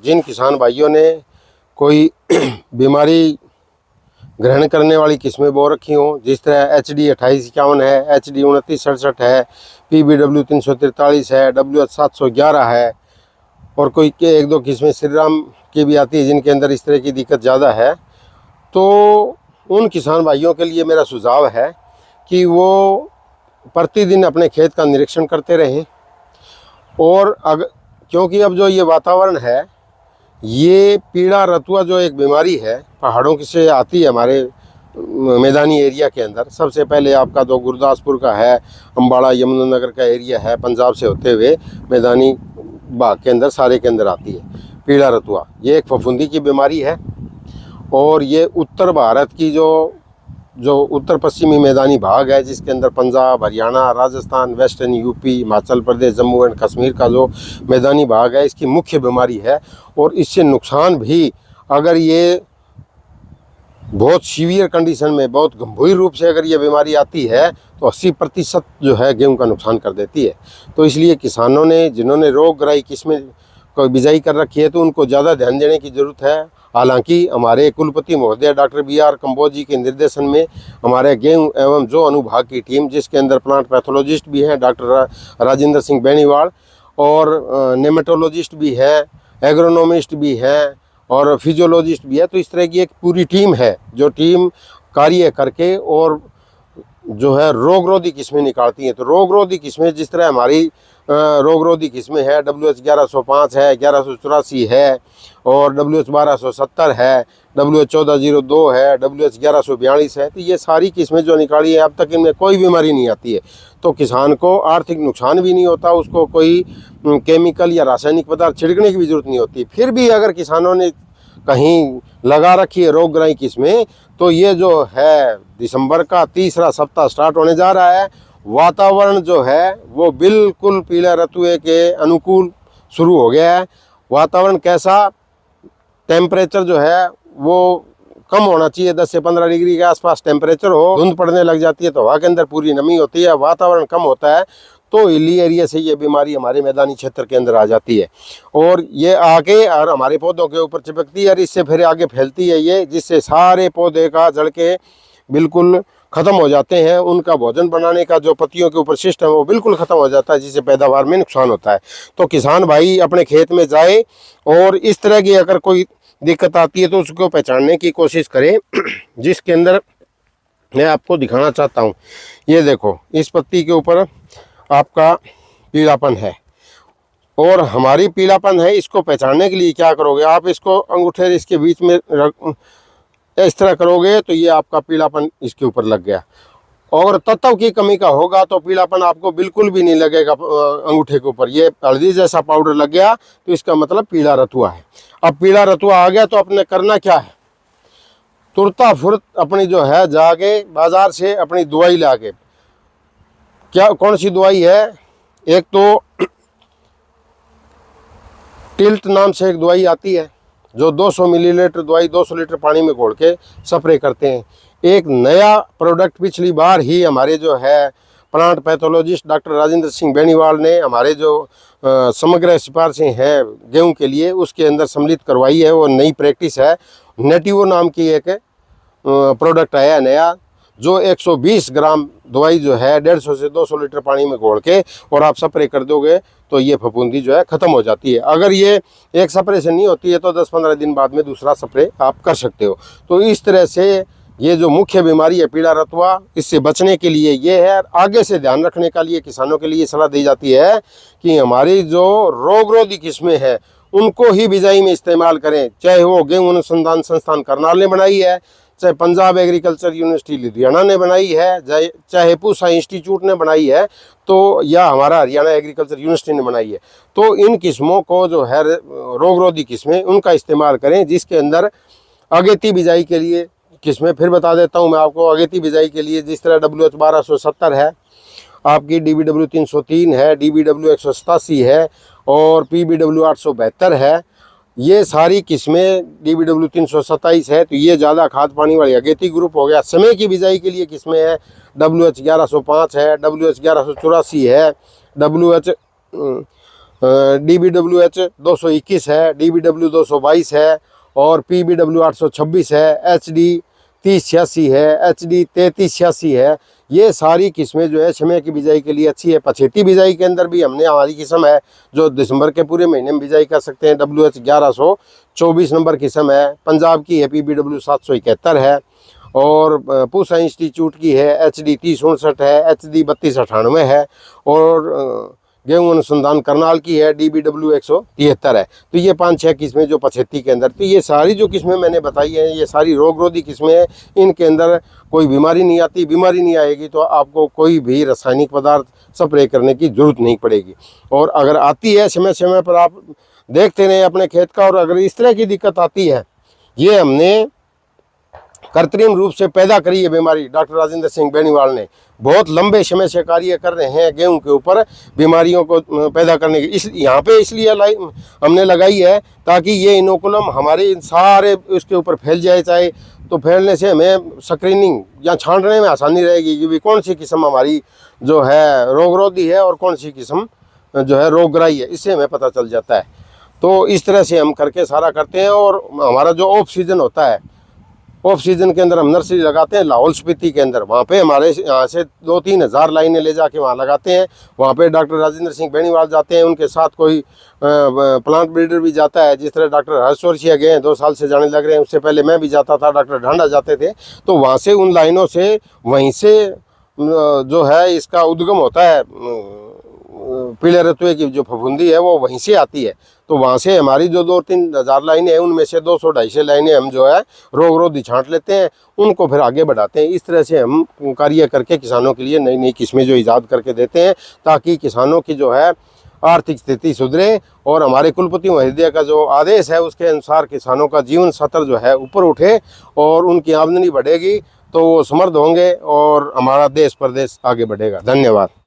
जिन किसान भाइयों ने कोई बीमारी ग्रहण करने वाली किस्में बो रखी हों, जिस तरह HD 2851 है, HD 2967 है, PBW 343 है, WH 711 है और कोई के एक दो किस्में श्री राम की भी आती है जिनके अंदर इस तरह की दिक्कत ज़्यादा है, तो उन किसान भाइयों के लिए मेरा सुझाव है कि वो प्रतिदिन अपने खेत का निरीक्षण करते रहें। और क्योंकि अब जो ये वातावरण है, ये पीला रतुआ जो एक बीमारी है पहाड़ों से आती है हमारे मैदानी एरिया के अंदर। सबसे पहले आपका जो गुरदासपुर का है, अम्बाड़ा यमुनानगर का एरिया है, पंजाब से होते हुए मैदानी भाग के अंदर सारे के अंदर आती है पीला रतुआ। ये एक फफूंदी की बीमारी है और ये उत्तर भारत की जो उत्तर पश्चिमी मैदानी भाग है, जिसके अंदर Punjab, Haryana, Rajasthan, western UP, Himachal Pradesh, Jammu and Kashmir का जो मैदानी भाग है, इसकी मुख्य बीमारी है। और इससे नुकसान भी, अगर ये बहुत सीवियर कंडीशन में, बहुत गंभीर रूप से अगर ये बीमारी आती है तो 80% जो है गेहूं का नुकसान कर देती है। तो इसलिए किसानों ने, जिन्होंने रोगग्राही किस्में को बिजाई कर रखी है, तो उनको ज़्यादा ध्यान देने की ज़रूरत है। हालांकि हमारे कुलपति महोदय डॉक्टर BR कंबोज जी के निर्देशन में हमारे गेहूं एवं जो अनुभाग की टीम, जिसके अंदर प्लांट पैथोलॉजिस्ट भी हैं डॉक्टर राजेंद्र सिंह बेनीवाल, और नेमेटोलॉजिस्ट भी है, एग्रोनोमिस्ट भी है और फिजियोलॉजिस्ट भी है, तो इस तरह की एक पूरी टीम है जो टीम कार्य करके और जो है रोगरोधी किस्में निकालती हैं। तो रोगरोधी किस्में जिस तरह हमारी रोगरोधी किस्में है, WH 1105 है, 1184 है और WH 1270 है, WH 1402 है, WH 1142 है। तो ये सारी किस्में जो निकाली है, अब तक इनमें कोई बीमारी नहीं आती है। तो किसान को आर्थिक नुकसान भी नहीं होता, उसको कोई केमिकल या रासायनिक पदार्थ छिड़कने की भी जरूरत नहीं होती। फिर भी अगर किसानों ने कहीं लगा रखी है रोगग्राही किस्में, तो ये जो है दिसंबर का तीसरा सप्ताह स्टार्ट होने जा रहा है। वातावरण जो है वो बिल्कुल पीले रतुए के अनुकूल शुरू हो गया है। वातावरण कैसा, टेम्परेचर जो है वो कम होना चाहिए, 10 से 15 डिग्री के आसपास टेम्परेचर हो। धुंध पड़ने लग जाती है तो हवा के अंदर पूरी नमी होती है, वातावरण कम होता है, तो हिली एरिया से ये बीमारी हमारे मैदानी क्षेत्र के अंदर आ जाती है और ये आके और हमारे पौधों के ऊपर चिपकती है और इससे फिर आगे फैलती है ये, जिससे सारे पौधे का जड़ के बिल्कुल ख़त्म हो जाते हैं। उनका भोजन बनाने का जो पत्तियों के ऊपर सिस्टम है वो बिल्कुल ख़त्म हो जाता है, जिससे पैदावार में नुकसान होता है। तो किसान भाई अपने खेत में जाए और इस तरह की अगर कोई दिक्कत आती है तो उसको पहचानने की कोशिश करें। जिसके अंदर मैं आपको दिखाना चाहता हूँ, ये देखो, इस पत्ती के ऊपर आपका पीलापन है और हमारी पीलापन है। इसको पहचानने के लिए क्या करोगे, आप इसको अंगूठे इसके बीच में इस तरह करोगे तो ये आपका पीलापन इसके ऊपर लग गया। और तत्व की कमी का होगा तो पीलापन आपको बिल्कुल भी नहीं लगेगा अंगूठे के ऊपर। ये हल्दी जैसा पाउडर लग गया तो इसका मतलब पीला रतुआ है। अब पीला रतुआ आ गया तो अपने करना क्या है, तुरता फुर्त अपनी जो है जाके बाजार से अपनी दवाई लाके, क्या कौन सी दवाई है, एक तो टिल्ट नाम से एक दवाई आती है जो 200 मिलीलीटर दवाई 200 लीटर पानी में घोल के स्प्रे करते हैं। एक नया प्रोडक्ट पिछली बार ही हमारे जो है plant pathologist doctor Rajendra Singh Beniwal ने हमारे जो समग्र सिफारिशें हैं गेहूं के लिए उसके अंदर सम्मिलित करवाई है। वो नई प्रैक्टिस है, नेटिवो नाम की एक प्रोडक्ट आया नया, जो 120 ग्राम दवाई जो है 150 से 200 लीटर पानी में घोल के और आप स्प्रे कर दोगे तो ये फफूंदी जो है ख़त्म हो जाती है। अगर ये एक स्प्रे से नहीं होती है तो 10-15 दिन बाद में दूसरा स्प्रे आप कर सकते हो। तो इस तरह से ये जो मुख्य बीमारी है पीला रतुआ, इससे बचने के लिए ये है। आगे से ध्यान रखने के लिए किसानों के लिए सलाह दी जाती है कि हमारी जो रोगरोधी किस्में हैं उनको ही बिजाई में इस्तेमाल करें, चाहे वो गेहूं अनुसंधान संस्थान करनाल ने बनाई है, चाहे पंजाब एग्रीकल्चर यूनिवर्सिटी लुधियाना ने बनाई है, चाहे पूसा इंस्टीट्यूट ने बनाई है, तो या हमारा हरियाणा एग्रीकल्चर यूनिवर्सिटी ने बनाई है। तो इन किस्मों को जो है रोगरोधी किस्में उनका इस्तेमाल करें, जिसके अंदर अगेती बिजाई के लिए किस्में फिर बता देता हूं मैं आपको। अगेती बिजाई के लिए जिस तरह WH 1270 है, आपकी DBW 303 है, DBW 187 है और PBW 872 है। ये सारी किस्में DBW 327 है, तो ये ज़्यादा खाद पानी वाली अगेती ग्रुप हो गया। समय की बिजाई के लिए किस्में हैं WH 1105 है, WH 1184 है, WH DBWH 221 है, DBW 222 है और PBW 826 है, HD 3086 है, HD 3386 है। ये सारी किस्में जो है समय की बिजाई के लिए अच्छी है। पछेती बिजाई के अंदर भी हमने हमारी किस्म है जो दिसंबर के पूरे महीने में बिजाई कर सकते हैं, WH 1124 नंबर किस्म है। पंजाब की है, PBW 771 है और पूसा इंस्टीट्यूट की है, HD 3069 है, HD 3298 है और गेहूं अनुसंधान करनाल की है, DBW 173 है। तो ये 5-6 किस्में जो पछेती के अंदर, तो ये सारी जो किस्में मैंने बताई हैं ये सारी रोगरोधी किस्में हैं। इनके अंदर कोई बीमारी नहीं आती, बीमारी नहीं आएगी तो आपको कोई भी रासायनिक पदार्थ स्प्रे करने की ज़रूरत नहीं पड़ेगी। और अगर आती है समय समय पर आप देखते रहें अपने खेत का, और अगर इस तरह की दिक्कत आती है, ये हमने कृत्रिम रूप से पैदा करी है बीमारी, डॉक्टर राजेंद्र सिंह बेनीवाल ने बहुत लंबे समय से कार्य कर रहे हैं गेहूं के ऊपर बीमारियों को पैदा करने की। इस यहाँ पे इसलिए हमने लगाई है ताकि ये इनोकुलम हमारे सारे उसके ऊपर फैल जाए, चाहे तो फैलने से हमें स्क्रीनिंग या छांटने में आसानी रहेगी कि भी कौन सी किस्म हमारी जो है रोगरोधी है और कौन सी किस्म जो है रोगग्राही है, इससे हमें पता चल जाता है। तो इस तरह से हम करके सारा करते हैं। और हमारा जो ऑफ सीज़न होता है, ऑफ सीज़न के अंदर हम नर्सरी लगाते हैं लाहौल स्पीति के अंदर। वहाँ पे हमारे यहाँ से 2-3 हज़ार लाइनें ले जाके वहाँ लगाते हैं। वहाँ पे डॉक्टर राजेंद्र सिंह बेनीवाल जाते हैं, उनके साथ कोई प्लांट ब्रीडर भी जाता है। जिस तरह डॉक्टर हर्षवर्षिया गए हैं, 2 साल से जाने लग रहे हैं, उससे पहले मैं भी जाता था, डॉक्टर ढांडा जाते थे। तो वहाँ से उन लाइनों से वहीं से जो है इसका उद्गम होता है, पीले रतुए की जो फफूंदी है वो वहीं से आती है। तो वहाँ से हमारी जो 2-3 हज़ार लाइनें हैं उनमें से 200-250 लाइनें हम जो है रोगरोधी छांट लेते हैं, उनको फिर आगे बढ़ाते हैं। इस तरह से हम कार्य करके किसानों के लिए नई नई किस्में जो ईजाद करके देते हैं ताकि किसानों की जो है आर्थिक स्थिति सुधरे और हमारे कुलपति महोदय का जो आदेश है उसके अनुसार किसानों का जीवन स्तर जो है ऊपर उठे और उनकी आमदनी बढ़ेगी तो वो समृद्ध होंगे और हमारा देश प्रदेश आगे बढ़ेगा। धन्यवाद।